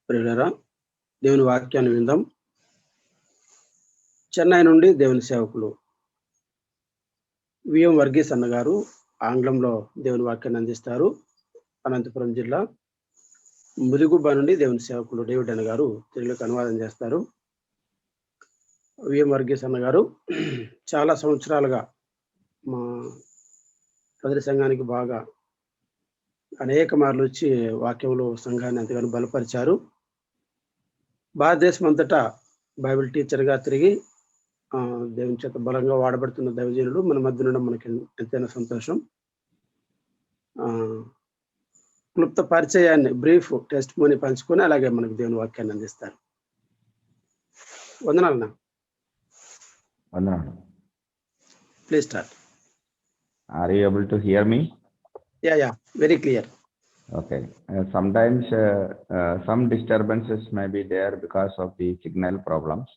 ప్రియులారా, దేవుని వాక్యాన్ని విందాం. చెన్నై నుండి దేవుని సేవకులు విఎం వర్గీస్ అన్నగారు ఆంగ్లంలో దేవుని వాక్యాన్ని అందిస్తారు. అనంతపురం జిల్లా ముదిగుబ్బ నుండి దేవుని సేవకులు డేవిడ్ అన్నగారు తెలుగులోకి అనువాదం చేస్తారు. విఎం వర్గీస్ అన్నగారు చాలా సంవత్సరాలుగా మా కదిరి సంఘానికి బాగా అనేక మార్లు వచ్చి వాక్యంలో సంఘాన్ని ఎంతగానో బలపరిచారు. భారతదేశం అంతటా బైబిల్ టీచర్గా తిరిగి దేవుని చేత బలంగా వాడబడుతున్న దైవజనుడు మన మధ్య ఉండడం మనకి ఎంతైనా సంతోషం. క్లుప్త పరిచయాన్ని బ్రీఫ్ టెస్ట్ మోని పంచుకొని అలాగే మనకు దేవుని వాక్యాన్ని అందిస్తారు. వందనాలన్నా. Please start. Are you able to hear me? Yeah, very clear. Okay. Sometimes some disturbances may be there because of the signal problems.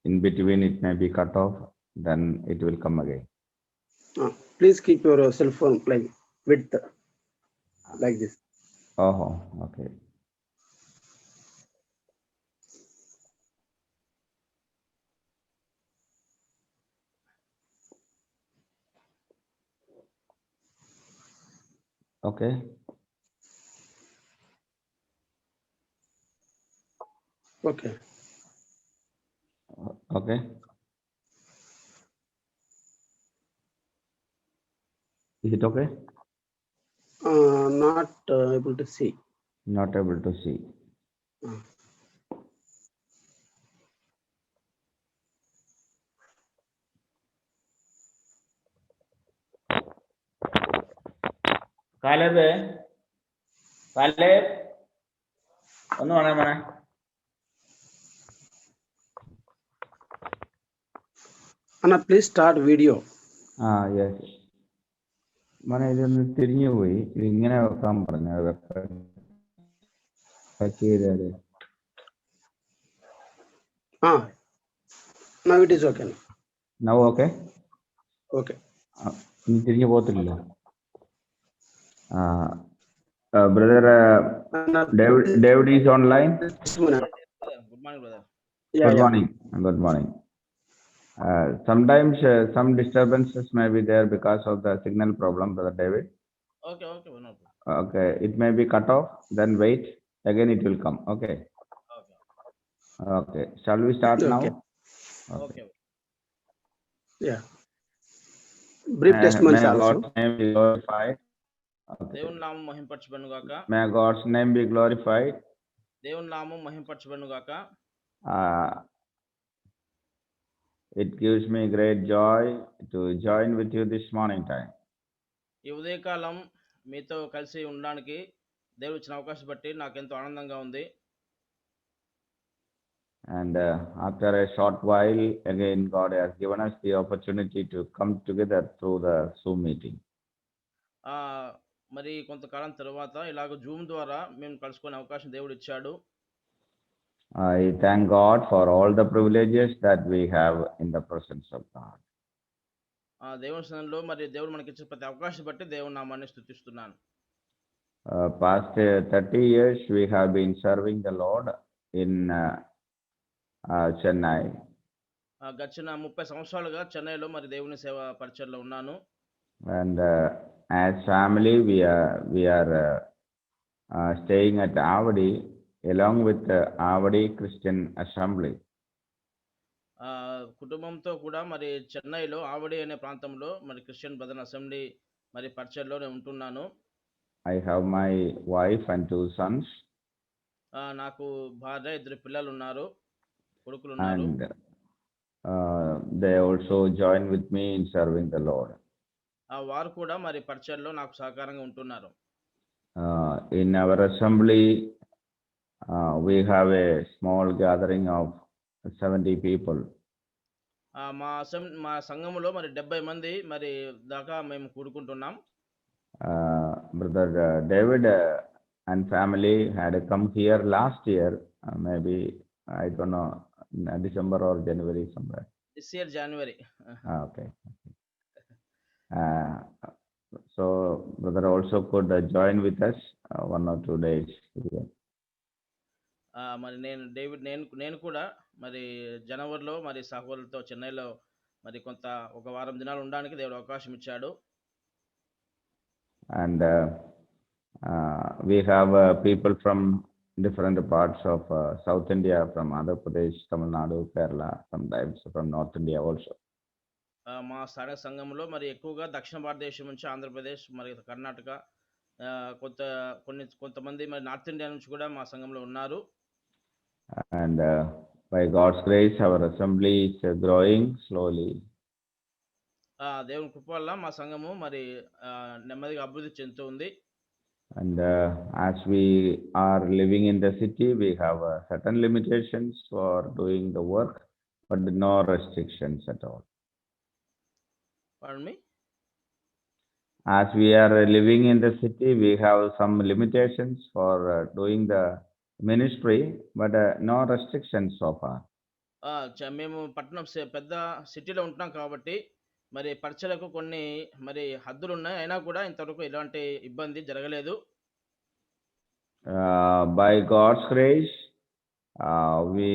In between it may be cut off, then it will come again. Please keep your cell phone like width like this. Oh, okay. Okay. Okay. Okay. Is it okay? Not able to see. Not able to see. Caleb, ഒന്ന് വേണേ മോനെ. Anna, please start video. Yes. മോനെ ഇതൊന്ന് തിരിഞ്ഞു പോയി, ഇങ്ങനെ വെക്കാൻ പറഞ്ഞു. Now it is okay. Now okay? Okay. ഇനി തിരിഞ്ഞു പോകത്തില്ലല്ലോ. Brother David is online. Good morning, brother. Yeah, Good morning. Sometimes some disturbances may be there because of the signal problem, Brother David. Okay, no problem. Okay, it may be cut off, then wait, again it will come. Okay. Okay. Shall we start now? Okay. Yeah. Brief testimonies may also. God's name be glorified. దేవుని నామం మహింపరచబడును గాక. May God's name be glorified. దేవుని నామం మహింపరచబడును గాక. It gives me great joy to join with you this morning time. ఈ ఉదయకాలం మీతో కలిసి ఉండడానికి దేవుడు ఇచ్చిన అవకాశం బట్టి నాకు ఎంతో ఆనందంగా ఉంది. And after a short while again God has given us the opportunity to come together through the Zoom meeting. మరి కొంతకాలం తర్వాత ఇలాగ జూమ్ ద్వారా మేము కలుసుకునే అవకాశం దేవుడు ఇచ్చాడు. I thank God for all the privileges that we have in the presence of God. దేవుని సన్నిధిలో మరి దేవుడు మనకి ఇచ్చిన ప్రతి అవకాశం బట్టి దేవుని నామాన్ని స్తుతిస్తున్నాను. Past 30 years we have been serving the Lord in Chennai. గడిచిన 30 సంవత్సరాలుగా చెన్నైలో మరి దేవుని సేవ పరిచర్లో ఉన్నాను. And as family we are staying at Avadi along with Avadi Christian Assembly. కుటుంబంతో కూడా మరి చెన్నైలో ఆవడి అనే ప్రాంతంలో మరి క్రిస్టియన్ బ్రదర్ అసెంబ్లీ మరి పరిచర్లో నేను ఉంటున్నాను. I have my wife and 2 sons. నాకు భార్య, 2 పిల్లలు ఉన్నారు, కొడుకులు ఉన్నారు. And they also join with me in serving the Lord. వారు కూడా మరి పరిచర్లో నాకు సహకారంగా ఉంటున్నారు. In our assembly we have a small gathering of 70 people. మా సంఘములో మరి 70 మంది మరి దాకా మేము కూడుకుంటున్నాం. Brother David and family had come here last year, maybe I don't know, December or January somewhere. This year January. Okay. So brother also could join with us 1 or 2 days. మరి నేను కూడా మరి జనవరిలో మరి సహోదరులతో చెన్నైలో మరి ఒక వారం దినాలు ఉండడానికి దేవుడు అవకాశం ఇచ్చాడు. And we have people from different parts of South India, from Andhra Pradesh, Tamil Nadu, Kerala, sometimes from North India also. మా స్థానిక సంఘంలో మరి ఎక్కువగా దక్షిణ భారతదేశం నుంచి ఆంధ్రప్రదేశ్ మరి కర్ణాటక కొంతమంది మరి నార్త్ ఇండియా నుంచి కూడా మా సంఘంలో ఉన్నారు. And by God's grace, our assembly is growing slowly. దేవుని కృప వల్ల మా సంఘము మరి నెమ్మదిగా అభివృద్ధి చెందుతుంది. And as we are living in the city, we have certain limitations for doing the work, but no restrictions at all. Pardon me? As we are living in the city, we have some limitations for doing the ministry, but no restrictions so far. మేము పట్టణం పెద్ద సిటీలో ఉంటున్నాం కాబట్టి మరి పరిచయలకు కొన్ని మరి హద్దులు ఉన్నాయి, అయినా కూడా ఇంతవరకు ఎలాంటి ఇబ్బంది జరగలేదు. By God's grace, we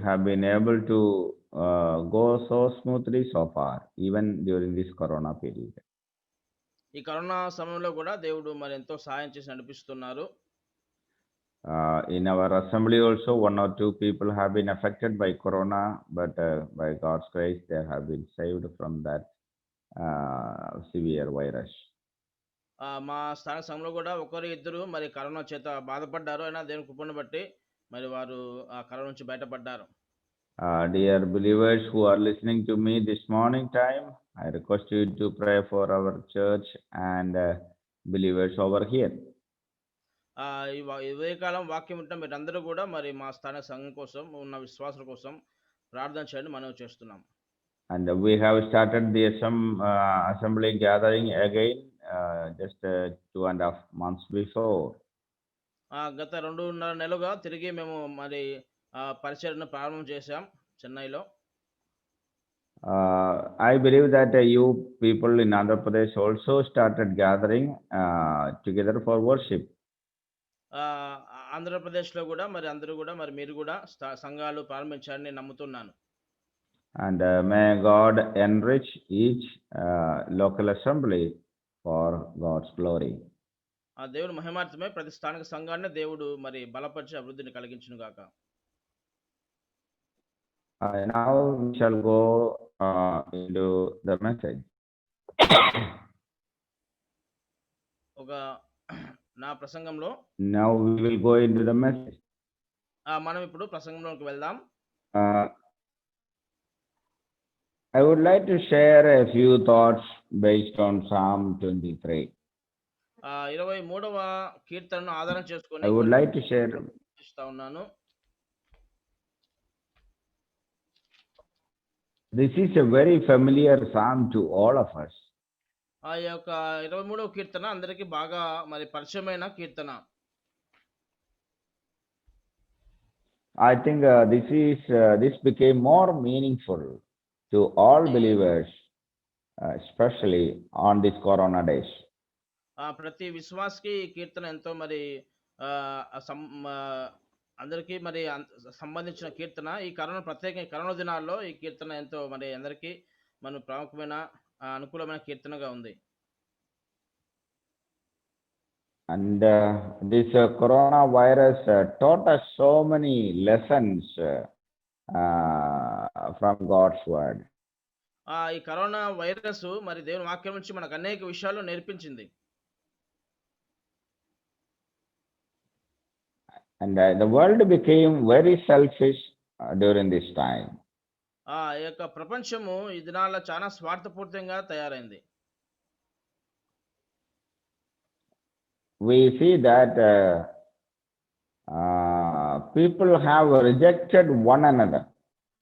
have been able to go so smoothly so far, even during this corona period. ఈ కరోనా సమయంలో కూడా దేవుడు మరి ఎంతో సహాయం చేసి నడిపిస్తున్నారు. In our assembly also, 1 or 2 people have been affected by corona, but by God's grace, they have been saved from that severe virus. మా స్థానిక సంఘంలో కూడా ఒకరు ఇద్దరు మరి కరోనా చేత బాధపడ్డారు, అయినా దేవుని కృపను బట్టి మరి వారు ఆ కరోనా నుంచి బయటపడ్డారు. Dear believers who are listening to me this morning time, I request you to pray for our church and believers over here. ఈ ఉదయకాలం వాక్యం ఉంటే మీరందరూ కూడా మరి మా స్థానిక సంఘం కోసం ఉన్న విశ్వాసుల కోసం ప్రార్థన చేయండి మనవి చేస్తున్నాం. And we have started the assembly gathering again just 2.5 months before. గత 2.5 నెలలుగా తిరిగి మేము మరి పరిచర్యను ప్రారంభం చేశాం చెన్నైలో. I believe that you people in Andhra Pradesh also started gathering together for worship. ఆంధ్రప్రదేశ్లో కూడా మరి అందరూ కూడా మరి మీరు కూడా సంఘాలు ప్రారంభించారని నేను నమ్ముతున్నాను. And may God enrich each local assembly for God's glory. దేవుని మహిమార్థమే ప్రతి స్థానిక సంఘాన్ని దేవుడు మరి బలపరిచి అభివృద్ధిని కలిగించును గాక. Now we shall go into the message. నా ప్రసంగంలో Now we will go into the message. మనం ఇప్పుడు ప్రసంగంలోకి వెళ్దాం. I would like to share a few thoughts based on Psalm 23. 23వ కీర్తనను ఆధారం చేసుకొని I would like to share. ఉన్నాను. This is a very familiar psalm to all of us. ఆ యొక్క 23వ కీర్తన అందరికీ బాగా మరి పరిచయమైన కీర్తన. I think this became more meaningful to all believers, especially on these corona days. ప్రతి విశ్వాసకి ఈ కీర్తన ఎంతో మరి అందరికీ మరి సంబంధించిన కీర్తన. ఈ ప్రత్యేకంగా కరోనా దినాల్లో ఈ కీర్తన ఎంతో మరి అందరికీ మన ప్రాముఖ్యమైన అనుకూలమైన కీర్తనగా ఉంది. And this coronavirus taught us so many lessons from God's word. ఈ కరోనా వైరస్ మరి దేవుని వాక్యం నుంచి మనకు అనేక విషయాలు నేర్పించింది. And the world became very selfish during this time. ఈ యొక్క ప్రపంచము ఈ దినాల్లో చాలా స్వార్థపూరితంగా తయారైంది. We see that people have rejected one another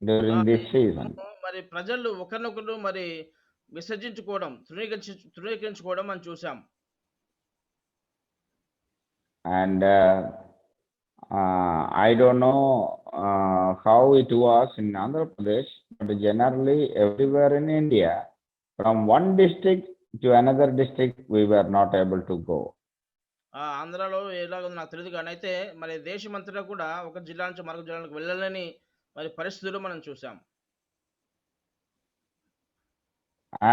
during this season. మరి ప్రజలు ఒకరినొకరు మరి విసర్జించుకోవడం, తృణీకరించుకోవడం మనం చూసాం. And I don't know how it was in Andhra Pradesh, but generally everywhere in India, from one district to another district, we were not able to go. ఆంధ్రాలో ఎలాగుందో నాకు తెలీదు గానీ, అయితే మరి దేశమంతటా కూడా ఒక జిల్లా నుంచి మరొక జిల్లాలకు వెళ్ళలేని మరి పరిస్థితులు మనం చూసాం.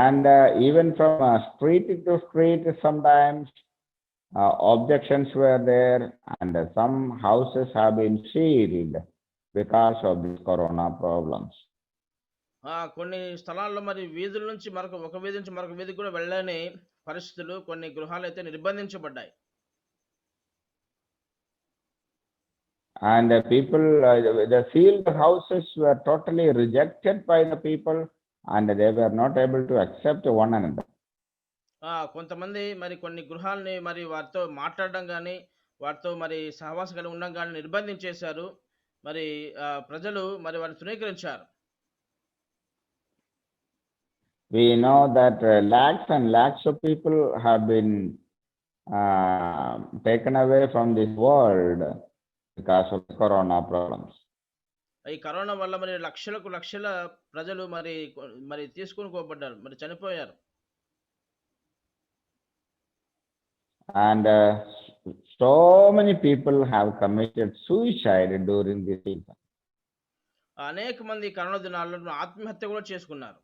And even from street to street, sometimes objections were there, and some houses have been sealed because of this corona problems. కొన్ని స్థలాల్లో మరి వీధుల నుంచి ఒక వీధి నుంచి మరొక వీధికి కూడా వెళ్ళలేని పరిస్థితులు, కొన్ని గృహాలైతే నిర్బంధించబడ్డాయి. And the people, the sealed houses were totally rejected by the people, and they were not able to accept one another. కొంతమంది మరి కొన్ని గృహాలని మరి వారితో మాట్లాడడం గాని, వారితో మరి సహవాసం కలిగి ఉండడం గాని నిర్బంధించేశారు. మరి ప్రజలు మరి వారిని తృణీకరించారు. We know that lakhs and lakhs of people have been taken away from this world because of the corona problems. ఈ కరోనా వల్ల మరి లక్షలకు లక్షల ప్రజలు మరి తీసుకొని పోబడ్డారు, మరి చనిపోయారు. And so many people have committed suicide during this season. అనేక మంది కరోనా దినాల్లో ఆత్మహత్య కూడా చేసుకున్నారు.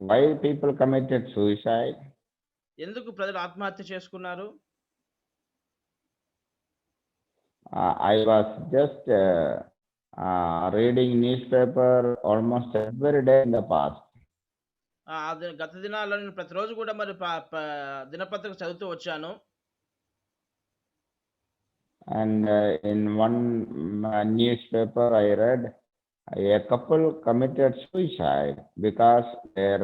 Why people committed suicide? ఎందుకు ప్రజలు ఆత్మహత్య చేసుకున్నారు? I was just reading newspaper almost every day in the past. గత దినాల్లో నేను ప్రతిరోజు కూడా మరి దినపత్రిక చదువుతూ వచ్చాను. And in one newspaper I read a couple committed suicide because their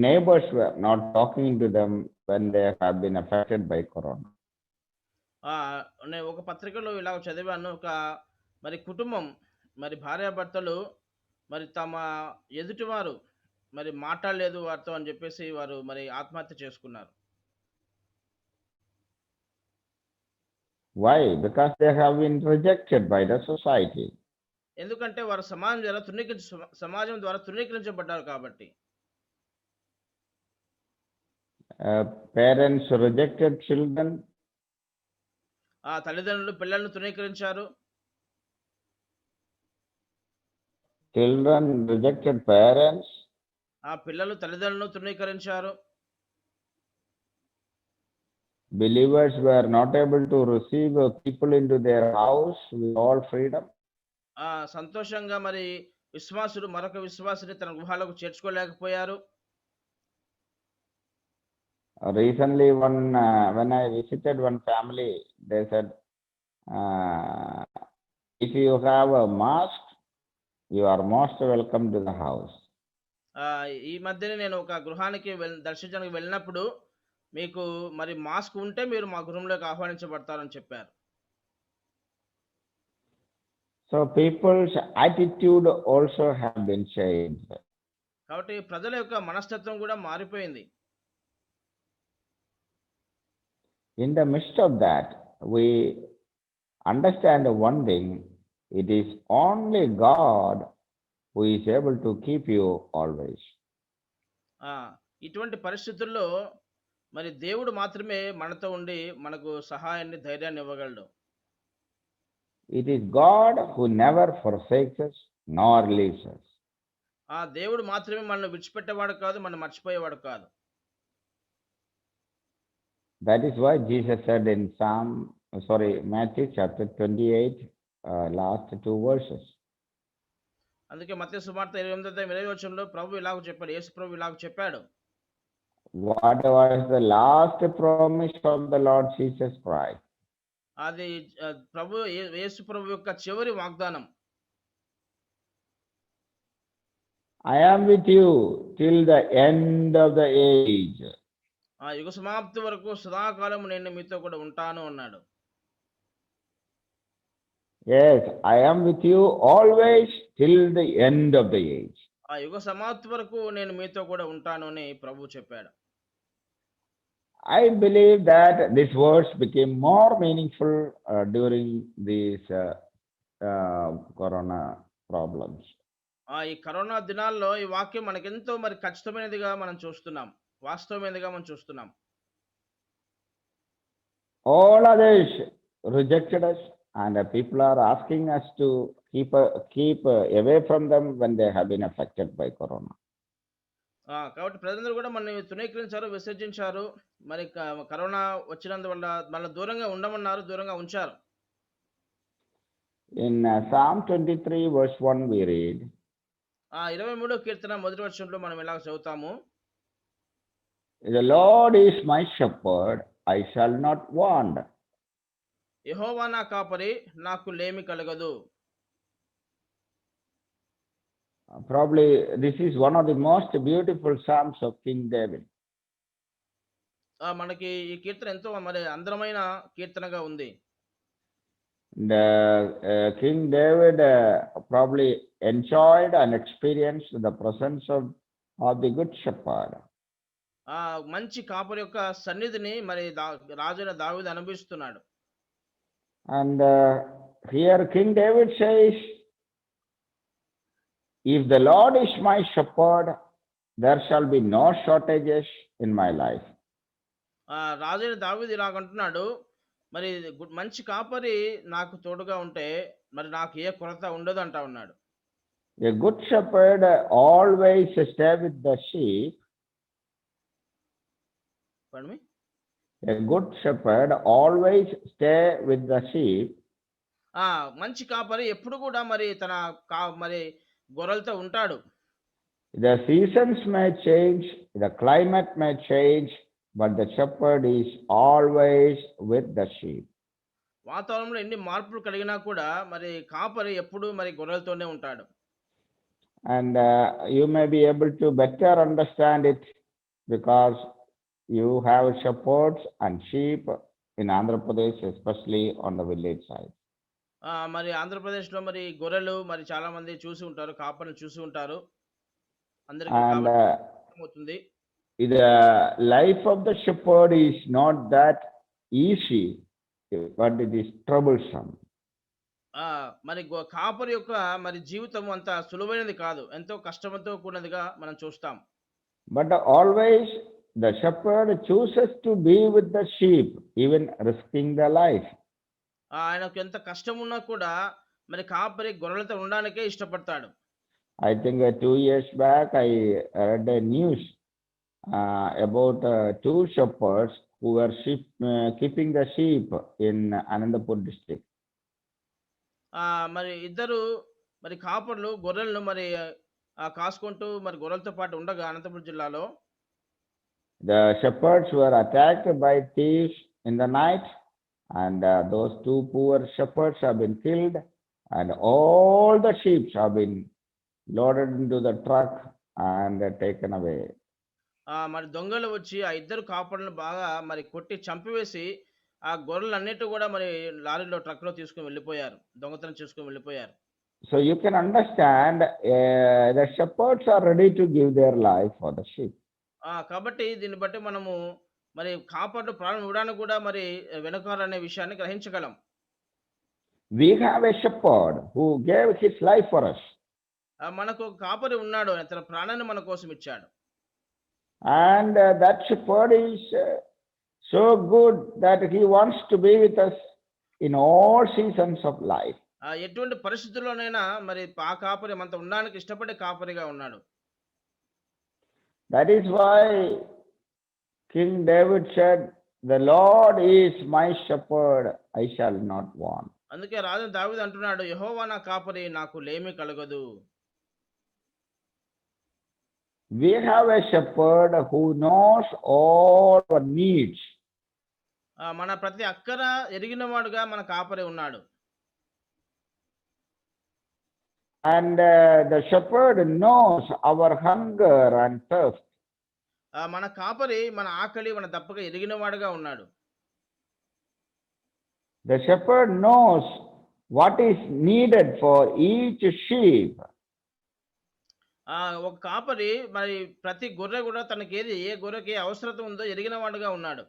neighbors were not talking to them when they have been affected by corona. నేను ఒక పత్రికలో ఇలా చదివాను. మరి కుటుంబం, మరి భార్యాభర్తలు మరి తమ ఎదుటివారు మరి మాట్లాడలేదు వారితో అని చెప్పేసి వారు మరి ఆత్మహత్య చేసుకున్నారు. Why? Because they have been rejected by the society. ఎందుకంటే వారు సమాజం ద్వారా తృణీకరించబడ్డారు కాబట్టి. Parents rejected children. తల్లిదండ్రులు పిల్లలను తృణీకరించారు. Children rejected parents. పిల్లలు తల్లిదండ్రులను తృణీకరించారు. Believers were not able to receive people into their house with all freedom. సంతోషంగా మరి విశ్వాసులు మరొక విశ్వాసిని తన గృహాలకు చేర్చుకోలేకపోయారు. Recently, when I visited one family, they said, if you have a mask, you are most welcome to the house. ఈ మధ్యనే నేను ఒక గృహానికి దర్శించడానికి వెళ్ళినప్పుడు, మీకు మరి మాస్క్ ఉంటే మీరు మా గృహంలోకి ఆహ్వానించబడతారని చెప్పారు. So people's attitude also have been changed. కాబట్టి ప్రజల యొక్క మనస్తత్వం కూడా మారిపోయింది. In the midst of that, we understand one thing: it is only God who is able to keep you always. ఇటువంటి పరిస్థితుల్లో మరి దేవుడు మాత్రమే మనతో ఉండి మనకు సహాయాన్ని, ధైర్యాన్ని ఇవ్వగలడు. It is God who never forsakes us nor leaves us. దేవుడు మాత్రమే మనల్ని విడిచిపెట్టేవాడు కాదు, మనం మర్చిపోయేవాడు కాదు. That is why Jesus said in Matthew chapter 28, last two verses. అందుకే మత్తయి సువార్త 28:20 ప్రభు ఇలాగ చెప్పాడు, యేసు ప్రభు ఇలాగ చెప్పాడు. What was the last promise of the Lord Jesus Christ? అది యేసు ప్రభు యొక్క చివరి వాగ్దానం. I am with you till the end of the age. యుగ సమాప్తి వరకు సదాకాలం నేను మీతో కూడా ఉంటాను అన్నాడు. Yes, I am with you always till the end of the age. యుగ సమాప్తి వరకు నేను మీతో కూడా ఉంటాను అని ప్రభు చెప్పాడు. I believe that these words became more meaningful during these corona problems. ఈ కరోనా దినాల్లో ఈ వాక్యం మనకెంతో మరి ఖచ్చితమైనదిగా మనం చూస్తున్నాం. వాస్తవమైనదిగా మనం చూస్తున్నాం. All others rejected us, and people are asking us to keep away from them when they have been affected by corona. కాబట్టి ప్రజలందరూ కూడా మనల్ని తృణీకరించారు, విసర్జించారు. మరి కరోనా వచ్చినందువల్ల మనల్ని దూరంగా ఉండమన్నారు, దూరంగా ఉంచారు. In Psalm 23 verse 1 we read, 23వ కీర్తన మొదటి వచనంలో మనం ఇలాగ చదువుతాము. "The Lord is my shepherd, I shall not want." యెహోవా నా కాపరి, నాకు లేమి కలగదు. Probably this is one of the most beautiful psalms of King David. మనకి ఈ కీర్తన ఎంతో మరి అందమైన కీర్తనగా ఉంది. King David probably enjoyed and experienced the presence of the good shepherd. మంచి కాపరి యొక్క సన్నిధిని మరి రాజైన దావీదు అనుభవిస్తున్నాడు. And here King David says, "If the Lord is my shepherd, there shall be no shortages in my life." రాజైన దావీదు ఇలాగంటున్నాడు, మరి మంచి కాపరి నాకు తోడుగా ఉంటే మరి నాకు ఏ కొరత ఉండదు అంటా ఉన్నాడు. A good shepherd always stay with the sheep. Pardon me? A good shepherd always stay with the sheep. మంచి కాపరి ఎప్పుడు కూడా మరి తన మరి గొర్రెలతో ఉంటాడు. The seasons may change, the climate may change, but the shepherd is always with the sheep. వాతావరణంలో ఎన్ని మార్పులు కలిగినా కూడా మరి కాపరి ఎప్పుడు మరి గొర్రెలతోనే ఉంటాడు. And you may be able to better understand it because you have shepherds and sheep in Andhra Pradesh, especially on the village side. మరి ఆంధ్రప్రదేశ్లో మరి గొర్రెలు మరి చాలా మంది చూసి ఉంటారు, కాపరిని చూసి ఉంటారు. అందరికీ And అవుతుంది. the life of the shepherd is not that easy, but it is troublesome. మరి కాపరి యొక్క మరి జీవితం అంత సులువైనది కాదు, ఎంతో కష్టంతో కూడినదిగా మనం చూస్తాం. But always the shepherd chooses to be with the sheep, even risking their life. ఆయనకు ఎంత కష్టం ఉన్నా కూడా మరి కాపరి గొర్రెలతో ఉండడానికే ఇష్టపడతాడు. I think 2 years back I read a news about 2 shepherds who were keeping the sheep in Anandapur district. మరి ఇద్దరు మరి కాపర్లు గొర్రెలను మరి కాసుకుంటూ మరి గొర్రెలతో పాటు ఉండగా అనంతపురం జిల్లాలో The shepherds were attacked by thieves in the night, and those 2 poor shepherds have been killed, and all the sheep have been loaded into the truck and taken away. మరి దొంగలు వచ్చి ఆ ఇద్దరు కాపర్లను బాగా మరి కొట్టి చంపివేసి ఆ గొర్రెలన్నిటి కూడా మరి లారీలో ట్రక్లో తీసుకుని వెళ్ళిపోయారు, దొంగతనం చేసుకుని వెళ్ళిపోయారు. So you can understand the shepherds are ready to give their life for the sheep. కాబట్టి దీన్ని బట్టి మనము మరి కాపర్లు ప్రాణం ఇవ్వడానికి కూడా మరి వెనుకాలనే విషయాన్ని గ్రహించగలం. We have a shepherd who gave his life for us. మనకు కాపరి ఉన్నాడు, తన ప్రాణాన్ని మన కోసం ఇచ్చాడు. And that shepherd is so good that he wants to be with us in all seasons of life. ఎటువంటి పరిస్థితుల్లోనైనా మరి ఆ కాపరి మనతో ఉండడానికి ఇష్టపడే కాపరిగా ఉన్నాడు. That is why King David said, "The Lord is my shepherd, I shall not want." అందుకే రాజు దావీదు అంటున్నాడు, యెహోవా నా కాపరి, నాకు లేమి కలగదు. We have a shepherd who knows all our needs. మన ప్రతి అక్కర ఎరిగినవాడుగా మన కాపరి ఉన్నాడు. And the shepherd knows our hunger and thirst. మన కాపరి మన ఆకలి మన దప్పక ఎరిగినవాడుగా ఉన్నాడు. The shepherd knows what is needed for each sheep. ఒక కాపరి మరి ప్రతి గొర్రె కూడా తనకి ఏ గొర్రెకి అవసరత ఉందో ఎరిగినవాడుగా ఉన్నాడు.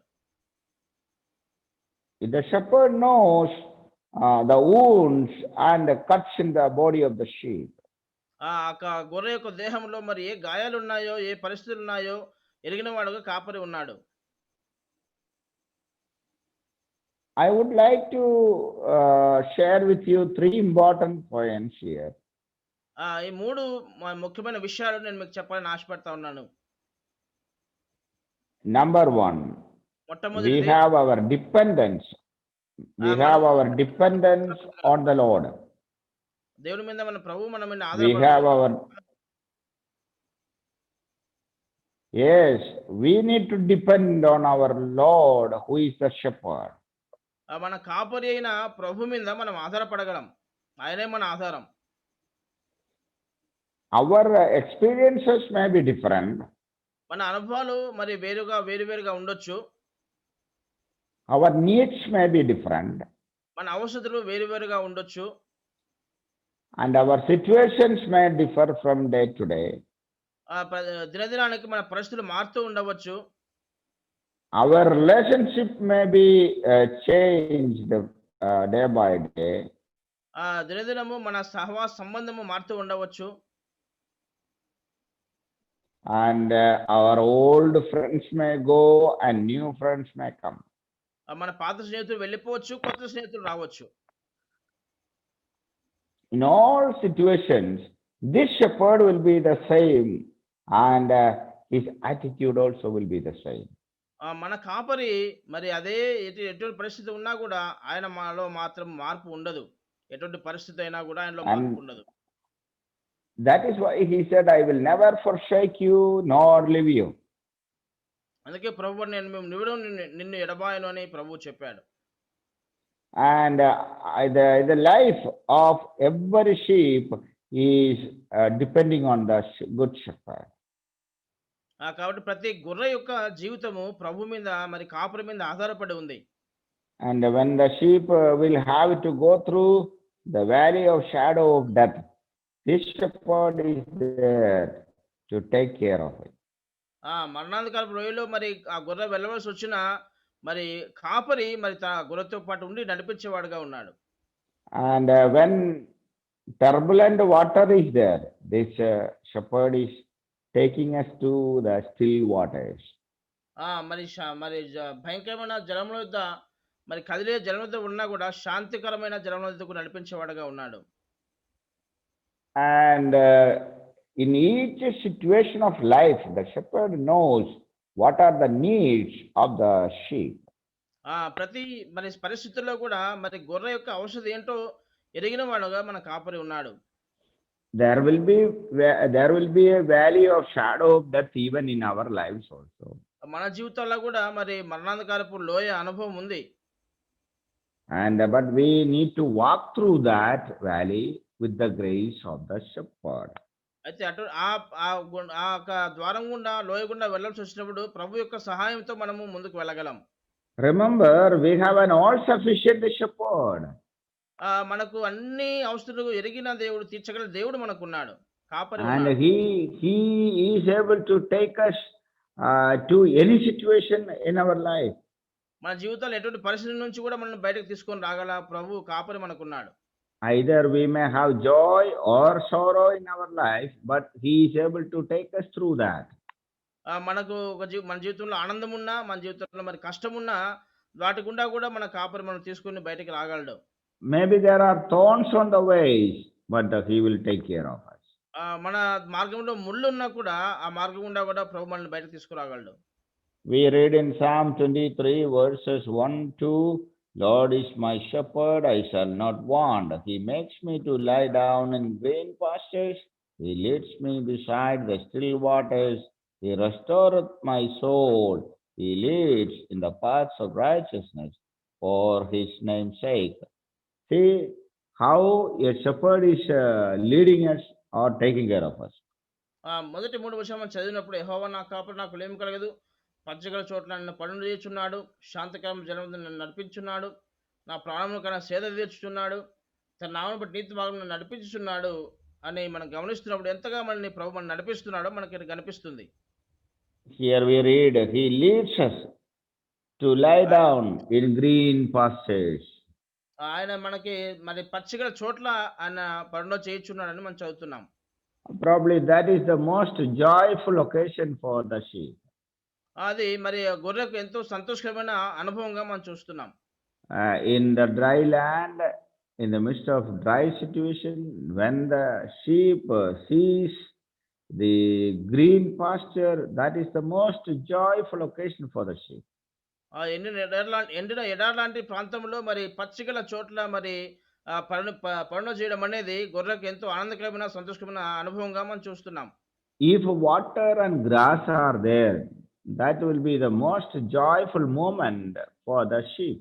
The shepherd knows the wounds and the cuts in the body of the sheep. ఆ గొర్రె యొక్క దేహంలో మరి ఏ గాయాలున్నాయో, ఏ పరిస్థితులున్నాయో ఎరిగిన వాడుగా కాపరి ఉన్నాడు. I would like to share with you 3 important points here. ఈ 3 ముఖ్యమైన విషయాలు నేను మీకు చెప్పాలని ఆశపడతా ఉన్నాను. Number 1, we మొట్టమొదటిది have our dependence. We మనం have our dependence on the Lord. దేవుని మీద మన ప్రభువు మన మీద We have ఆధారపడాలి. our, yes, we need to depend on our Lord who is the shepherd. మన కాపరి అయిన ప్రభు మీద మనం ఆధారపడగలం. ఆయనే మన ఆధారం. Our experiences may be different. మన అనుభవాలు మరి వేరువేరుగా ఉండొచ్చు. Our needs may be different. మన అవసరతలు వేరువేరుగా ఉండొచ్చు. And our situations may differ from day to day. దినదినానికి మన పరిస్థితులు మారుతూ ఉండవచ్చు. Our relationship may be changed day by day. దినదినము మన సహవాస సంబంధము మారుతూ ఉండవచ్చు. And our old friends may go and new friends may come. మన పాత స్నేహితులు వెళ్ళిపోవచ్చు, కొత్త స్నేహితులు రావచ్చు. In all situations, this shepherd will be the same, and his attitude also will be the same. మన కాపరి మరి అదే ఎటువంటి పరిస్థితి ఉన్నా కూడా ఆయన మాలో మాత్రం మార్పు ఉండదు. ఎటువంటి పరిస్థితి అయినా కూడా ఆయనలో మార్పు ఉండదు. That is why he said, I will never forsake you nor leave you. అందుకే ప్రభు నేను నిన్ను ఎడబాయను అని ప్రభు చెప్పాడు. And the life of every sheep is depending on the good shepherd. కాబట్టి ప్రతి గొర్రె యొక్క జీవితము ప్రభు మీద మరి కాపరి మీద ఆధారపడి ఉంది. And when the sheep will have to go through the valley of shadow of death, this shepherd is there to take care of it. మరణాంతకాలపు లోయలో మరి ఆ గొర్రె వెళ్ళవలసి వచ్చిన మరి కాపరి మరి గొర్రెతో పాటు ఉండి నడిపించేవాడుగా ఉన్నాడు. And when turbulent water is there, this shepherd is taking us to the still waters. మరి భయంకరమైన జలముల వద్ద మరి కదిలే జలం వద్ద ఉన్నా కూడా శాంతికరమైన జలం వద్దకు నడిపించేవాడుగా ఉన్నాడు. And in each situation of life, the shepherd knows what are the needs of the sheep. ప్రతి మరి పరిస్థితుల్లో కూడా మరి గొర్రె యొక్క ఔషధం ఏంటో ఎరిగిన వాడుగా మన కాపరి ఉన్నాడు. There will be a valley of shadow of death even in our lives also. మన జీవితాల్లో కూడా మరి మరణాంతకాలపు లోయ అనుభవం ఉంది. And but we need to walk through that valley with the grace of the shepherd. అయితే ద్వారం గుండా లోయ గుండా వెళ్ళాల్సి వచ్చినప్పుడు ప్రభు యొక్క సహాయంతో మనము ముందుకు వెళ్ళగలం. Remember, we have an all-sufficient shepherd. మనకు అన్ని అవసరాలు ఎరిగిన దేవుడు, తీర్చగల దేవుడు మనకున్నాడు. కాపరి And ఉన్నాడు. he is able to take us to any situation in our life. మన జీవితంలో ఎటువంటి పరిస్థితి నుంచి కూడా మనం బయటకు తీసుకొని రాగల ప్రభు కాపరి మనకున్నాడు. Either we may have joy or sorrow in our life, but he is able to take us through that. మనకు మన జీవితంలో ఆనందం ఉన్నా, మన జీవితంలో మరి కష్టం ఉన్నా, వాటి గుండా కూడా మన కాపరి మనం తీసుకుని బయటకు రాగలడు. Maybe there are thorns on the ways, but he will take care of us. మన మార్గంలో ముళ్ళు ఉన్నా కూడా ఆ మార్గం గుండా కూడా ప్రభు మనల్ని బయటకు తీసుకురాగలడు. We read in Psalm 23 verses 1-2, Lord is my shepherd, I shall not want. He makes me to lie down in green pastures. He leads me beside the still waters. He restoreth my soul. He leads in the paths of righteousness for his name's sake. See how a shepherd is leading us or taking care of us. మొదటి 3 వచనం మనం చదివినప్పుడు యెహోవా నా కాపరి, నాకు ఏమి కలగదు. పచ్చగల చోట్ల నన్ను పనులు చేయుచున్నాడు, శాంతికరమైన జలం వద్ద నన్ను నడిపించున్నాడు, నా ప్రాణముల కన్నా సేద తీర్చుచున్నాడు, తన నామమును బట్టి నీతి మార్గంలో నడిపించుచున్నాడు అని మనం గమనిస్తున్నప్పుడు ఎంతగా మనల్ని ప్రభు మనం నడిపిస్తున్నాడో మనకి కనిపిస్తుంది. Here we read, he leads us to lie down in green pastures. ఆయన మనకి మరి పచ్చగల చోట్ల ఆయన పనులు చేయుచున్నాడని మనం చదువుతున్నాం. Probably that is the most joyful occasion for the sheep. అది మరి గొర్రెకు ఎంతో సంతోషకరమైన అనుభవంగా మనం చూస్తున్నాం. In the dry land, in the midst of dry situation, when the sheep sees the green pasture, that is the most joyful occasion for the sheep. ఎండిన ఎడారి లాంటి ప్రాంతంలో మరి పచ్చిగల చోట్ల మరి పనులు చేయడం అనేది గొర్రెకు ఎంతో ఆనందకరమైన సంతోషకరమైన అనుభవంగా మనం చూస్తున్నాం. If water and grass are there, that will be the most joyful moment for the sheep.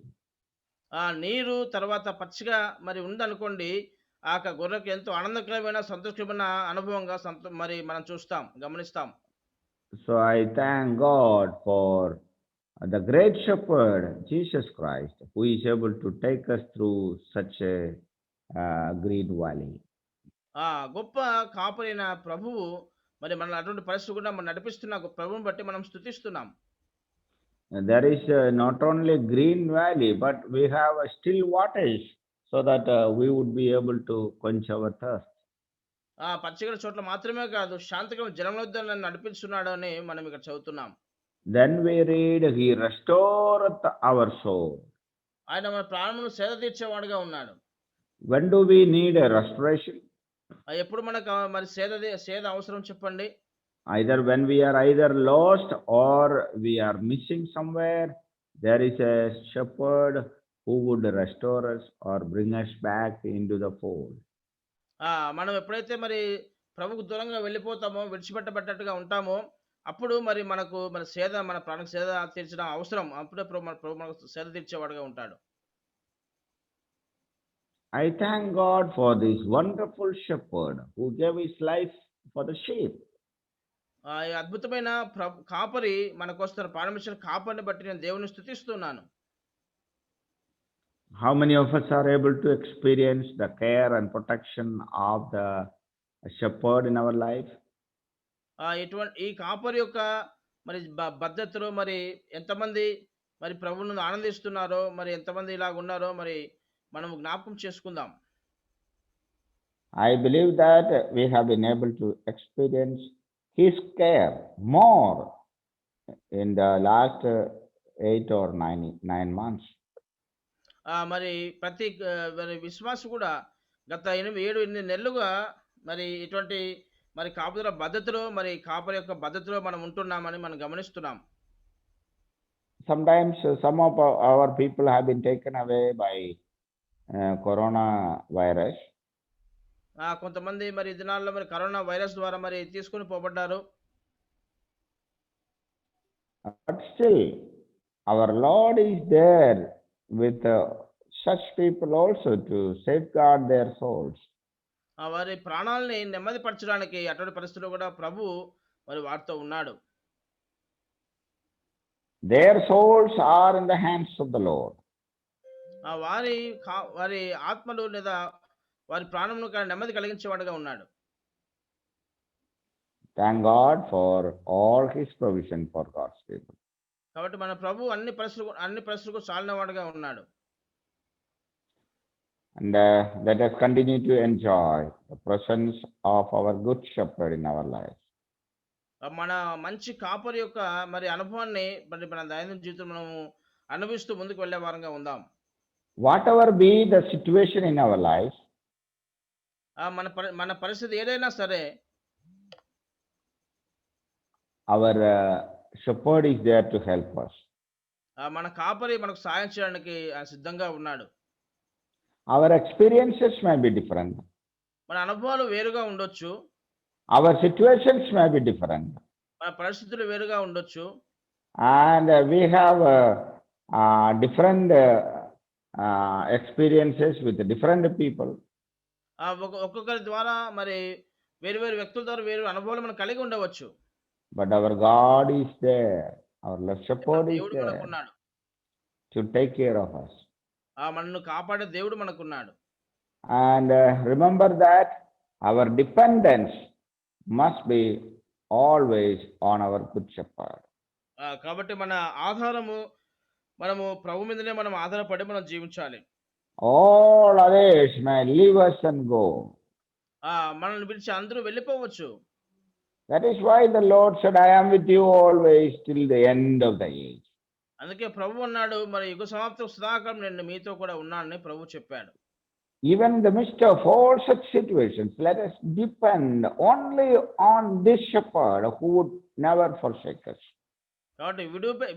నీరు తర్వాత పచ్చిగా మరి ఉందనుకోండి, ఆ యొక్క గొర్రెకు ఎంతో ఆనందకరమైన సంతోషకరమైన అనుభవంగా మరి మనం గమనిస్తాం. So I thank God for the great shepherd, Jesus Christ, who is able to take us through such a green valley. గొప్ప కాపరైన ప్రభువు మరి మనల్ని అటువంటి పరిస్థితి కూడా మనం నడిపిస్తున్న ప్రభువుని బట్టి మనం స్తుతిస్తున్నాం. There is not only green valley, but we have still waters so that we would be able to quench our thirst. Pachigala చోట్ల మాత్రమే కాదు, శాంతికరమైన జలముల వద్ద నన్ను నడిపిస్తున్నాడు అని మనం ఇక్కడ చదువుతున్నాం. Then we read, He restoreth our soul. ఆయన మన ప్రాణమును సేద తీర్చేవాడుగా ఉన్నాడు. When do we need a restoration? ఎప్పుడు మనకు మరి సేద అవసరం చెప్పండి? Either when we are either lost or we are missing somewhere, there is a shepherd who would restore us or bring us back into the fold. మనం ఎప్పుడైతే మరి ప్రభువుకు దూరంగా వెళ్ళిపోతామో, విడిచిపెట్టబడ్డట్టుగా ఉంటామో, అప్పుడు మరి మనకు మన ప్రాణకు సేద తీర్చడం అవసరం. అప్పుడే ప్రభు మనకు సేద తీర్చేవాడుగా ఉంటాడు. I thank God for this wonderful shepherd who gave his life for the sheep. ఈ అద్భుతమైన కాపరి మనకోసం ప్రారంభించిన కాపరిని బట్టి నేను దేవుని స్తుతిస్తున్నాను. How many of us are able to experience the care and protection of the shepherd in our life? ఈ కాపరి యొక్క మరి భద్రతలో మరి ఎంతమంది మరి ప్రభువును ఆనందిస్తున్నారో, మరి ఎంతమంది ఇలాగ ఉన్నారో మరి మనం జ్ఞాపకం చేసుకుందాం. I believe that we have been able to experience his care more in the last 8 or 9 months. మరి ప్రతి విశ్వాసి కూడా గత 7-8 నెలలుగా మరి ఇటువంటి మరి కాపుదల భద్రతలో మరి కాపరి యొక్క భద్రతలో మనం ఉంటున్నామని మనం గమనిస్తున్నాం. Sometimes some of our people have been taken away by corona virus. కొంతమంది మరి దినాల్లో మరి కరోనా వైరస్ ద్వారా మరి తీసుకొని పోబడ్డారు. But still our Lord is there with such people also to safeguard their souls. వారి ప్రాణాలని నెమ్మదిపరచడానికి అటువంటి పరిస్థితుల్లో కూడా ప్రభు మరి వారితో ఉన్నాడు. Their souls are in the hands of the Lord. వారి ఆత్మలు లేదా వారి ప్రాణమును నెమ్మది కలిగించేవాడుగా ఉన్నాడు. Thank God for all his provision for God's people. కాబట్టి మన ప్రభు అన్ని పరిస్థితులకు చాలినవాడుగా ఉన్నాడు. And let us continue to enjoy the presence of our good shepherd in our lives. మన మంచి కాపరి యొక్క మరి అనుభవాన్ని మరి మన దైనందిన జీవితంలో మనం అనుభవిస్తూ ముందుకు వెళ్ళే వారంగా ఉందాం. Whatever be the situation in our life, మన పరిస్థితి ఏదైనా సరే, our shepherd is there to help us. మన కాపరి మనకు సాయం చేయడానికి సిద్ధంగా ఉన్నాడు. Our experiences may be different. మన అనుభవాలు వేరుగా ఉండొచ్చు. Our situations may be different. మన పరిస్థితులు వేరుగా ఉండొచ్చు. And we have different experiences with different people. ఒక్కొక్కరి ద్వారా మరి వేరు వేరు వ్యక్తుల ద్వారా వేరు అనుభవాలు మనం కలిగి ఉండవచ్చు. But our God is there. Our shepherd is there to take care of us. మనల్ని కాపాడే దేవుడు మనకున్నాడు. And remember that our dependence must be always on our good shepherd. కాబట్టి మన ఆధారము మనము ప్రభు మీదనే మనం ఆధారపడి మనం జీవించాలి. All others may leave us and go. మనల్ని విడిచి అందరూ వెళ్ళిపోవచ్చు. That is why the Lord said, I am with you always till the end of the age. అందుకే ప్రభు అన్నాడు, మరి యుగ సమాప్తం సదాకాలం నేను మీతో కూడా ఉన్నానని ప్రభు చెప్పాడు. Even in the midst of all such situations, let us depend only on this shepherd who would never forsake us. కాబట్టి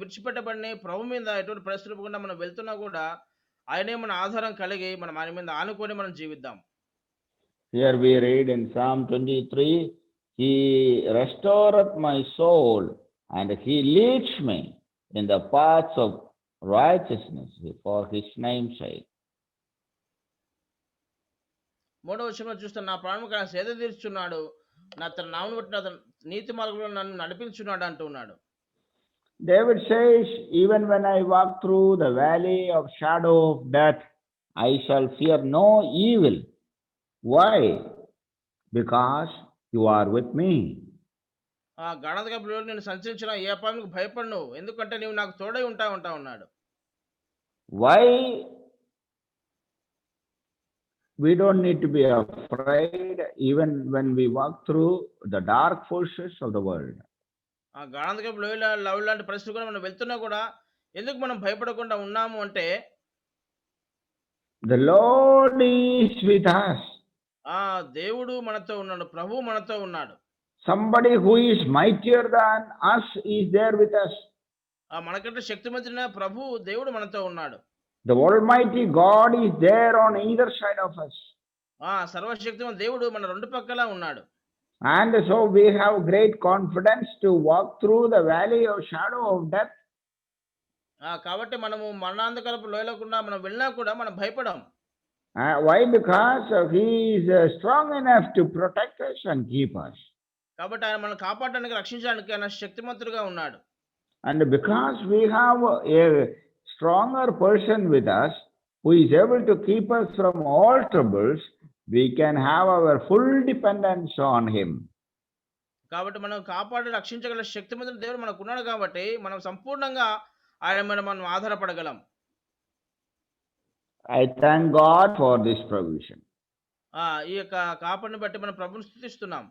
విడిచిపెట్టబడిన ప్రభు మీద ఎటువంటి పరిస్థితులు కూడా మనం వెళ్తున్నా కూడా ఆయనే మన ఆధారం కలిగి మనం ఆయన మీద ఆనుకొని మనం జీవిద్దాం. Here we read in Psalm 23, He restoreth my soul and He leads me in the paths of righteousness for His name's sake. 3వ వచనంలో చూస్తే నా ప్రాణముకు ఆయన సేద తీర్చున్నాడు, తన నామమును బట్టి అతను నీతి మార్గంలో నన్ను నడిపించున్నాడు అంటున్నాడు. David says, even when I walk through the valley of shadow of death, I shall fear no evil. Why? Because you are with me. గాఢంధకరపు నేను సంచరించిన ఏ అపాయానికి భయపడను, ఎందుకంటే నీవు నాకు తోడై ఉంటా ఉన్నాడు. Why we don't need to be afraid even when we walk through the dark forces of the world? గాఢంధకరపు లవ్ లాంటి పరిస్థితులు కూడా మనం వెళ్తున్నా కూడా ఎందుకు మనం భయపడకుండా ఉన్నాము అంటే, the Lord is with us. దేవుడు మనతో ఉన్నాడు, ప్రభు మనతో ఉన్నాడు. Somebody who is mightier than us is there with us. మనకంటే శక్తిమంతుడైన ప్రభు దేవుడు మనతో ఉన్నాడు. The Almighty God is there on either side of us. సర్వశక్తిమంతుడు దేవుడు మన రెండు పక్కలా ఉన్నాడు. And so we have great confidence to walk through the valley of shadow of death. కాబట్టి మనము మరణాంధకరపు లోయలోకుండా మనం వెళ్ళినా కూడా మనం భయపడం. Why? Because He is strong enough to protect us and keep us. కాబట్టి ఆయన మనం కాపాడడానికి రక్షించడానికి ఆయన శక్తిమంతుడుగా ఉన్నాడు. And because we have a stronger person with us who is able to keep us from all troubles, we can have our full dependence on Him. కాబట్టి మనం కాపాడి రక్షించగల శక్తిమంతుడు దేవుడు మనకు ఉన్నాడు కాబట్టి మనం సంపూర్ణంగా ఆయన మీద మనం ఆధారపడగలం. I thank God for this provision. ఈ యొక్క కాపాడిని బట్టి మనం ప్రభువుని స్తుతిస్తున్నాం.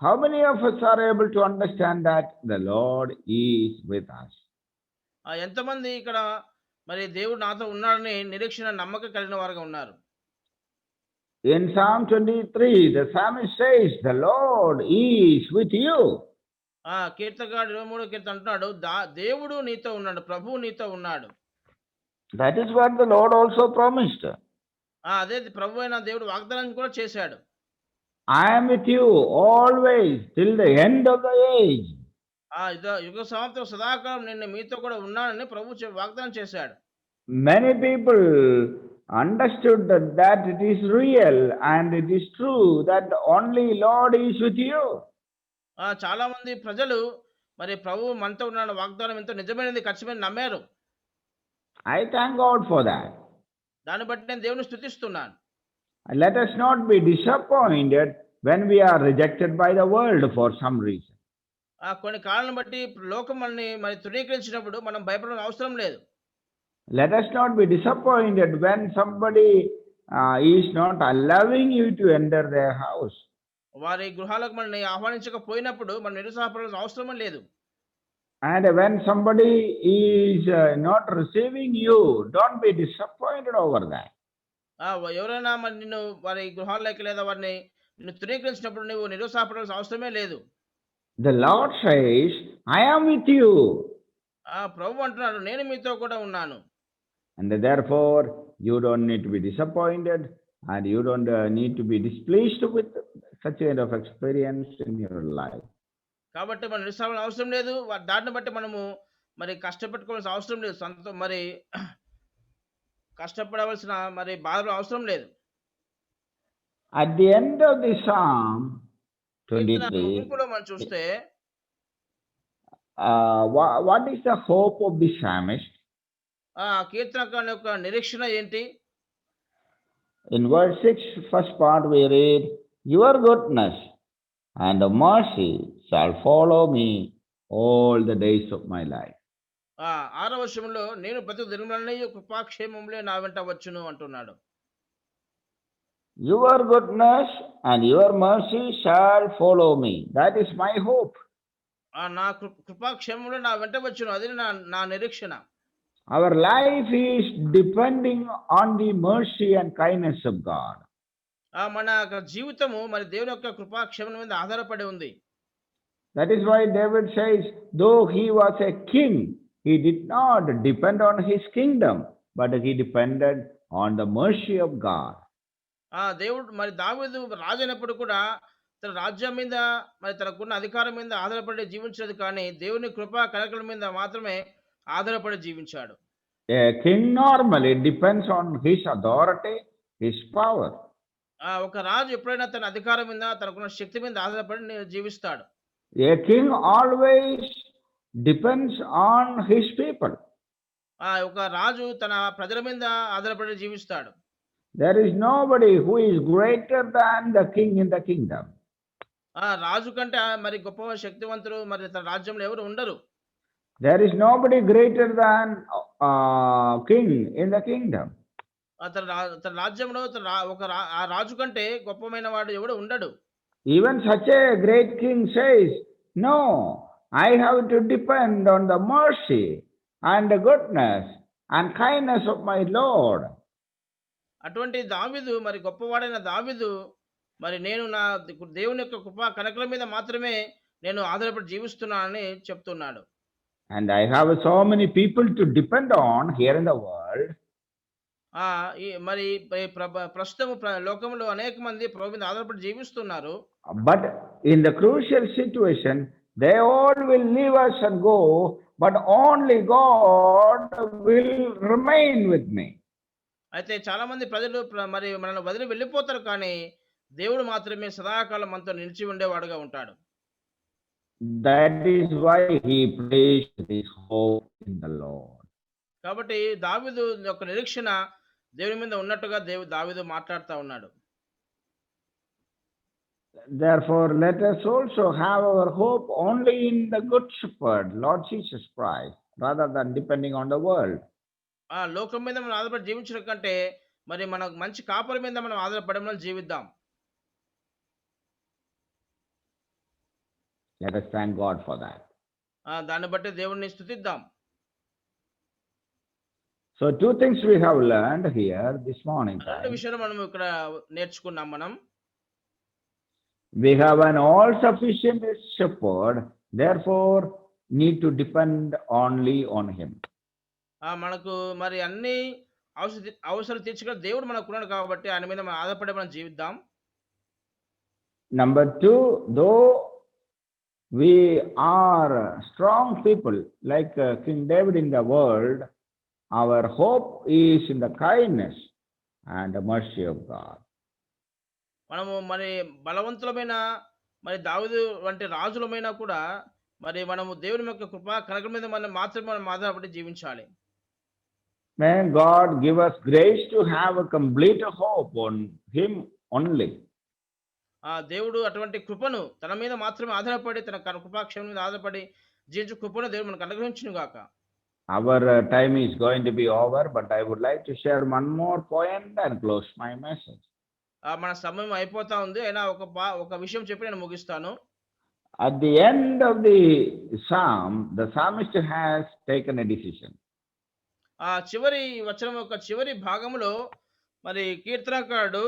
How many of us are able to understand that the Lord is with us? ఎంతమంది ఇక్కడ మరి దేవుడు నాతో ఉన్నాడని నిరీక్షణ నమ్మకం కలిగిన వారుగా ఉన్నారు? In Psalm 23, the psalmist says, the Lord is with you. కీర్తనకారుడు 23వ కీర్తన అంటున్నాడు, దేవుడు నీతో ఉన్నాడు, ప్రభువు నీతో ఉన్నాడు. That is what the Lord also promised. అదే ప్రభు అయిన దేవుడు వాగ్దానం కూడా చేశాడు. I am with you always till the end of the age. యుగ సమాప్తం సదాకాలం నేను మీతో కూడా ఉన్నానని ప్రభు వాగ్దానం చేశాడు. Many people understood that it is real and it is true that the only Lord is with you. చాలా మంది ప్రజలు మరి ప్రభు మనతో ఉన్న వాగ్దానం ఎంతో నిజమైనది, ఖచ్చితమైన నమ్మారు. I thank God for that. దాన్ని బట్టి నేను దేవుని స్తుతిస్తున్నాను. Let us not be disappointed when we are rejected by the world for some reason. కొన్ని కారణాలను బట్టి లోకం మనల్ని మరి తృణీకరించినప్పుడు మనం భయపడాల్సిన అవసరం లేదు. Let us not be disappointed when somebody is not allowing you to enter their house. వారి గృహాలకు మనల్ని ఆహ్వానించకపోయినప్పుడు మనం నిరుత్సాహపడాల్సిన అవసరం లేదు. And when somebody is not receiving you, don't be disappointed over that. ఎవరైనా మరి నిన్ను వారి గృహాల్లోకి లేదా వారిని నిన్ను తృణీకరించినప్పుడు నువ్వు నిరుత్సాహపడాల్సిన అవసరమే లేదు. The Lord says, I am with you. ప్రభు అంటున్నాడు, నేను మీతో కూడా ఉన్నాను. And therefore, you don't need to be disappointed and you don't need to be displeased with such kind of experience in your life. కాబట్టి మనం నిరుత్సాహపడాల్సిన అవసరం లేదు. దాన్ని బట్టి మనము మరి కష్టపెట్టుకోవాల్సిన అవసరం లేదు. మరి కష్టపడవలసిన మరి బాధలు అవసరం లేదు. At the end of the Psalm 23, ముగింపులో మనం చూస్తే what is the hope of the psalmist? కీర్తనకారుని యొక్క నిరీక్షణ ఏంటి? In verse 6, first part we read, your goodness and mercy shall follow me all the days of my life. 6వ వచనంలో నేను బ్రతుకు దినములన్నీ కృపాక్షేమములే నా వెంట వచ్చును అంటున్నాడు. Your goodness and your mercy shall follow me. That is my hope. నా కృపాక్షేమములు నా వెంట వచ్చును. అది నా నా నిరీక్షణ. Our life is depending on the mercy and kindness of God. మన యొక్క జీవితము మరి దేవుని యొక్క కృపాక్షేమం మీద ఆధారపడి ఉంది. That is why David says, though he was a king, he did not depend on his kingdom, but he depended on the mercy of God. దేవుడు మరి దావీదు రాజు అయినప్పుడు కూడా తన రాజ్యం మీద మరి తనకున్న అధికారం మీద ఆధారపడి జీవించలేదు, కానీ దేవుని కృపా కనికల మీద మాత్రమే ఆధారపడి జీవించాడు. A king normally depends on his authority, his power. ఒక రాజు ఎప్పుడైనా తన అధికారం మీద తనకున్న శక్తి మీద ఆధారపడి జీవిస్తాడు. A king always depends on his people. ఒక రాజు తన ప్రజల మీద ఆధారపడి జీవిస్తాడు. There is nobody who is greater than the king in the kingdom. రాజు కంటే మరి గొప్ప శక్తివంతులు మరి తన రాజ్యంలో ఎవరు ఉండరు. There is nobody greater than king in the kingdom. తన రాజ్యంలో ఆ రాజు కంటే గొప్పమైన వాడు ఎవడు ఉండడు. Even such a great king says, no, I have to depend on the mercy and the goodness and kindness of my Lord. అటువంటి దావీదు మరి గొప్పవాడైన దావీదు మరి నేను నా దేవుని యొక్క కృపా కనికల మీద మాత్రమే నేను ఆధారపడి జీవిస్తున్నానని చెప్తున్నాడు. And I have so many people to depend on here in the world. మరి ప్రస్తుతం లోకంలో అనేక మంది ప్రభు మీద ఆధారపడి జీవిస్తున్నారు. But in the crucial situation, they all will leave us and go, but only God will remain with me. అయితే చాలా మంది ప్రజలు మరి మనల్ని వదిలి వెళ్ళిపోతారు, కానీ దేవుడు మాత్రమే సదాకాలం మనతో నిలిచి ఉండేవాడుగా ఉంటాడు. That is why he placed his hope in the Lord. కాబట్టి దావీదు యొక్క నిరీక్షణ దేవుని మీద ఉన్నట్టుగా దావీదు మాట్లాడుతూ ఉన్నాడు. Therefore, let us also have our hope only in the Good Shepherd, Lord Jesus Christ, rather than depending on the world. లోకం మీద మనం ఆధారపడి జీవించడం కంటే మరి మన మంచి కాపరి మీద మనం ఆధారపడమని జీవిద్దాం. Let us thank God for that. దాన్ని బట్టి దేవుణ్ణి స్తుతిద్దాం. So two things we have learned here this morning. రెండు విషయాలు మనం ఇక్కడ నేర్చుకున్నాం. మనం we have an all-sufficient shepherd, therefore need to depend only on him. మనకు మరి అన్ని అవసరం తీర్చగల దేవుడు మనకు ఉన్నాడు కాబట్టి ఆయన మీద మనం ఆధారపడి మనం జీవిద్దాం. Number two, though we are strong people like King David in the world, our hope is in the kindness and the mercy of God. మనము మరి బలవంతులమైన మరి దావీదు వంటి రాజులమైనా కూడా మరి మనము దేవుని యొక్క కృపా కనికల మీద మనం మాత్రమే మనం ఆధారపడి జీవించాలి. May God give us grace to have a complete hope on him only. దేవుడు అటువంటి కృపను తన మీద మాత్రమే ఆధారపడి తన కృపాక్షేమం మీద ఆధారపడి జీవించే కృపను దేవుడు మనకు అనుగ్రహించును గాక. Our time is going to be over, but I would like to share one more point and close my message. మన సమయం అయిపోతా ఉంది, అయినా ఒక విషయం చెప్పి నేను ముగిస్తాను. At the end of the psalm, the psalmist has taken a decision. చివరి వచనం యొక్క చివరి భాగంలో మరి కీర్తనకారుడు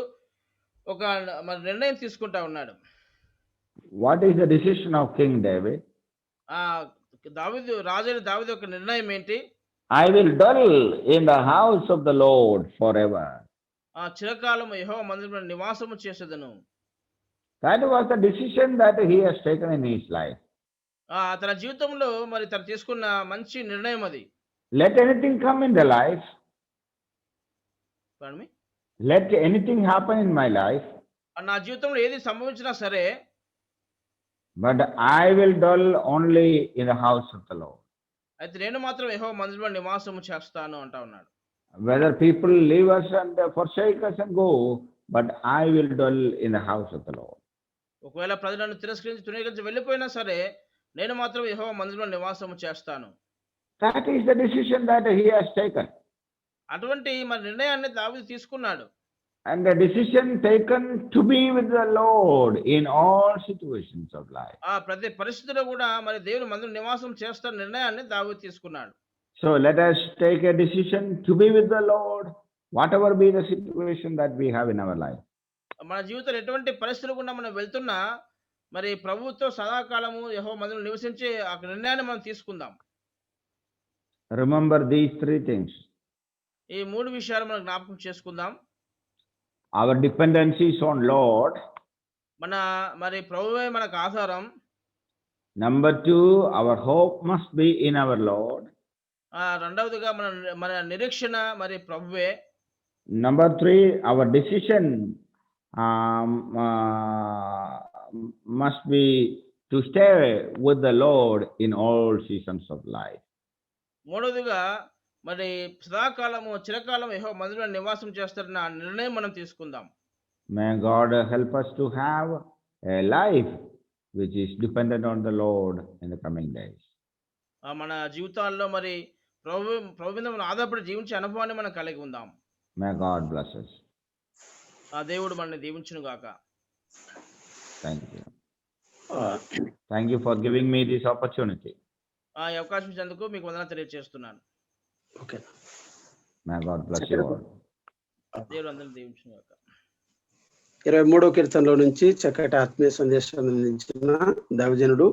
ఒక మరి నిర్ణయం తీసుకుంటా ఉన్నాడు. What is the decision of King David? రాజైన దావీదు యొక్క నిర్ణయం ఏంటి? I will dwell in the house of the Lord forever. చిరకాలము యెహోవా మందిరములో నివాసము చేసేదను. That was the decision that he has taken in his life. తన జీవితంలో మరి తను తీసుకున్న మంచి నిర్ణయం అది. Let anything come in the life. Let anything happen in my life. నా జీవితంలో ఏది సంభవించినా సరే, but I will dwell only in the house of the Lord. అయితే నేను మాత్రం యెహోవా మందిరములో నివాసము చేస్తాను అంటా ఉన్నాడు. Whether people leave us and forsake us and go, but I will dwell in the house of the Lord. ఒకవేళ ప్రజలను తృణీకరించి వెళ్ళిపోయినా సరే, నేను మాత్రం యెహోవా మందిరములో నివాసము చేస్తాను. That is the decision that he has taken. అటువంటి మరి నిర్ణయాన్ని దావీదు తీసుకున్నాడు. and the decision taken to be with the Lord in all situations of life. ప్రతి పరిస్థితిలో కూడా మరి దేవుని మందిరం నివాసం చేస్తున్న నిర్ణయాన్ని దావీదు తీసుకున్నాడు. So let us take a decision to be with the Lord, whatever be the situation that we have in our life. మన జీవితంలో ఎటువంటి పరిస్థితులు గుండా మనం వెళ్తున్నా మరి ప్రభువుతో సదాకాలము యెహోవా మందిరంలో నివసించే ఆ నిర్ణయాన్ని మనం తీసుకుందాం. Remember these three things. ఈ 3 విషయాలు మనం జ్ఞాపకం చేసుకుందాం. Our dependency is on Lord. మరి ప్రభువే మనకు ఆధారం. Number 2, our hope must be in our Lord. రెండవదిగా మన నిరీక్షణ మరి ప్రభువే. Number 3, our decision must be to stay with the Lord in all seasons of life. మూడవదిగా మరి సదాకాలము చిరకాలం యెహోవా మందిరంలో నివాసం చేస్తారన్న నిర్ణయం మనం తీసుకుందాం. May God help us to have a life which is dependent on the Lord in the coming days. మన జీవితాల్లో మరి ప్రభు మీద మనం ఆధారపడి జీవించే అనుభవాన్ని మనం కలిగి ఉందాం. May God bless us. దేవుడు మనల్ని దీవించును గాక. Thank you. Thank you for giving me this opportunity. ఈ అవకాశం ఇచ్చినందుకు మీకు వందనాలు తెలియజేస్తున్నాను. Okay. May God bless you all. దేవుడు అందరిని దీవించును గాక. 23వ కీర్తనలో నుంచి చక్కటి ఆత్మీయ సందేశాన్ని అందించిన దైవజనుడు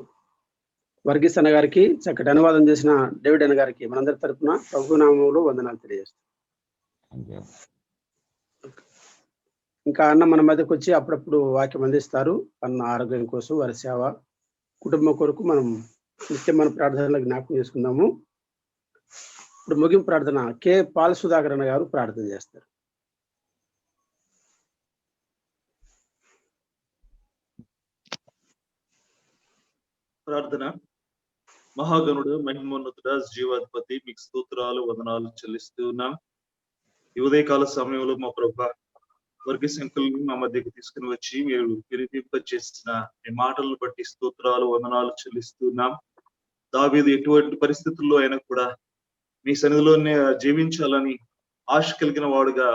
వర్గీస్ అన్న గారికి, చక్కటి అనువాదం చేసిన డేవిడ్ అన్న గారికి మనందరి తరపున ప్రభు నామములో వందనాలు తెలియజేస్తాం. ఇంకా అన్న మన మధ్యకు వచ్చి అప్పుడప్పుడు వాక్యం అందిస్తారు. అన్న ఆరోగ్యం కోసం, వారి సేవ, కుటుంబం కొరకు మనం నిత్యం మన ప్రార్థనలో జ్ఞాపకం చేసుకుందాము. ఇప్పుడు ముగింపు ప్రార్థన కె పాల్ సుధాకర్ అన్న గారు ప్రార్థన చేస్తారు. ప్రార్థన. మహాగణుడు, మహిమోన్నతుడ, జీవాధిపతి, మీకు స్తోత్రాలు, వందనాలు చెల్లిస్తూ ఉన్నాం. ఈ ఉదయకాల సమయంలో మా ప్రభా వర్గీస్ అంకుల్ని మా మధ్యకు తీసుకుని వచ్చి మీరు చేసిన మీ మాటలను బట్టి స్తోత్రాలు, వందనాలు చెల్లిస్తున్నాం. దావీదు ఎటువంటి పరిస్థితుల్లో అయినా కూడా మీ సన్నిధిలోనే జీవించాలని ఆశ కలిగిన వాడుగా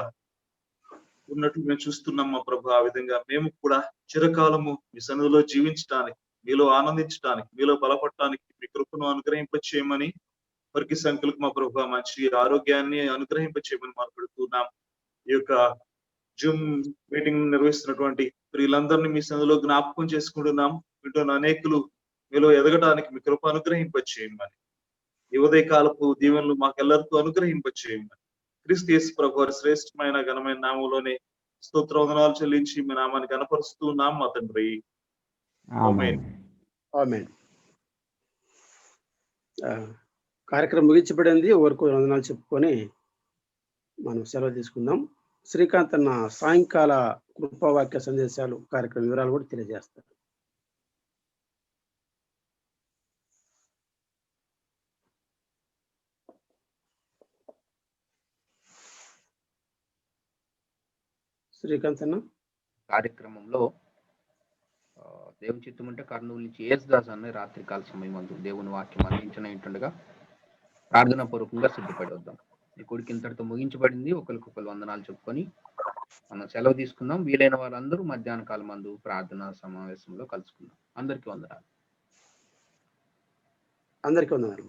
ఉన్నట్టు మేము చూస్తున్నాం మా ప్రభు. ఆ విధంగా మేము కూడా చిరకాలము మీ సన్నిధిలో జీవించడానికి, మీలో ఆనందించడానికి, మీలో బలపడటానికి మీ కృపను అనుగ్రహింపచేయమని వర్గీస్ అంకుల్కి మా ప్రభు మంచి ఆరోగ్యాన్ని అనుగ్రహింపచేయమని మాట్లాడుతున్నాం. ఈ యొక్క జూమ్ మీటింగ్ నిర్వహిస్తున్నటువంటి వీళ్ళందరినీ మీ సన్నిధిలో జ్ఞాపకం చేసుకుంటున్నాం. వింటున్న అనేకులు మీలో ఎదగడానికి మీ కృప అనుగ్రహింపచేయమని, ఈ ఉదయకాలపు దీవెనలు మాకెల్లరికూ అనుగ్రహింపచేయమని క్రీస్తు యేసు ప్రభు వారి శ్రేష్టమైన ఘనమైన నామంలోనే స్తోత్ర వందనాలు చెల్లించి మీ నామాన్ని కనపరుస్తున్నాం మా తండ్రి. ఆమేన్. ఆమేన్. కార్యక్రమం ముగించబడింది. ఎవరికి వందనాలు చెప్పుకొని మనం సెలవు తీసుకుందాం. శ్రీకాంత్ అన్న సాయంకాల కృపావాక్య సందేశాలు కార్యక్రమ వివరాలు కూడా తెలియజేస్తారు. శ్రీకాంత్ అన్న కార్యక్రమంలో దేవుని చిత్తం అంటే కర్నూలు నుంచి యేసుదాస్ అన్న రాత్రికాల సమయం అందు దేవుని వాక్యం అందించనట్టుండగా ప్రార్థనా పూర్వకంగా సిద్ధపడి వద్దాం. ఈ కొడుకు ఇంతటితో ముగించబడింది. ఒకరికొకరు వందనాలు చెప్పుకొని మనం సెలవు తీసుకుందాం. వీలైన వారందరూ మధ్యాహ్న కాలం మందు ప్రార్థనా సమావేశంలో కలుసుకుందాం. అందరికీ వందనాలు. అందరికీ వందనాలు.